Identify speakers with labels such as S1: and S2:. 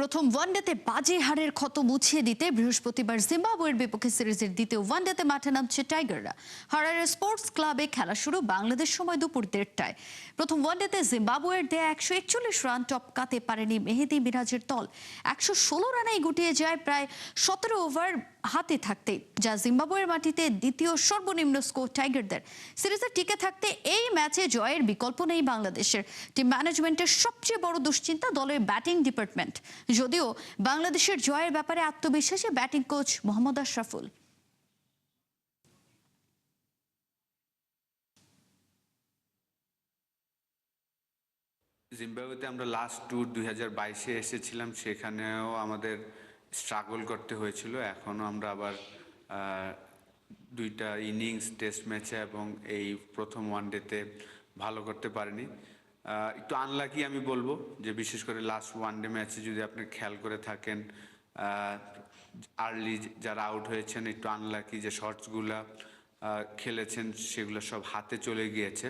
S1: প্রথম ওয়ানডেতে বাজে হারের ক্ষত মুছিয়ে দিতে বৃহস্পতিবার জিম্বাবুয়ের বিপক্ষে সিরিজের দ্বিতীয় ওয়ানডেতে মাঠে নামছে টাইগাররা। হারারে স্পোর্টস ক্লাবে খেলা শুরু বাংলাদেশ সময় দুপুর 1:30টায়। প্রথম ওয়ানডেতে জিম্বাবুয়ের দেয়া 141 রান টপকাতে পারেনি মেহেদী মিরাজের দল। 116 রানেই গুটিয়ে যায় প্রায় 17 ওভার হাতে থাকতে, যা জিম্বাবুয়ের মাটিতে দ্বিতীয় সর্বনিম্ন স্কোর টাইগারদের। সিরিজে টিকে থাকতে এই ম্যাচে জয়ের বিকল্প নেই বাংলাদেশের। টিম ম্যানেজমেন্টের সবচেয়ে বড় দুশ্চিন্তা দলের ব্যাটিং ডিপার্টমেন্ট। যদিও বাংলাদেশের জয়ের ব্যাপারে আত্মবিশ্বাসী ব্যাটিং কোচ মোহাম্মদ আশরাফুল।
S2: জিম্বাবুয়েতে আমরা লাস্ট ট্যুর 2022-এ এসেছিলাম, সেখানেও আমাদের স্ট্রাগল করতে হয়েছিল। এখনও আমরা আবার দুইটা ইনিংস টেস্ট ম্যাচে এবং এই প্রথম ওয়ানডেতে ভালো করতে পারিনি। একটু আনলাকি আমি বলবো, যে বিশেষ করে লাস্ট ওয়ানডে ম্যাচে যদি আপনি খেয়াল করে থাকেন, আর্লি যারা আউট হয়েছেন একটু আনলাকি, যে শটসগুলা খেলেছেন সেগুলো সব হাতে চলে গিয়েছে।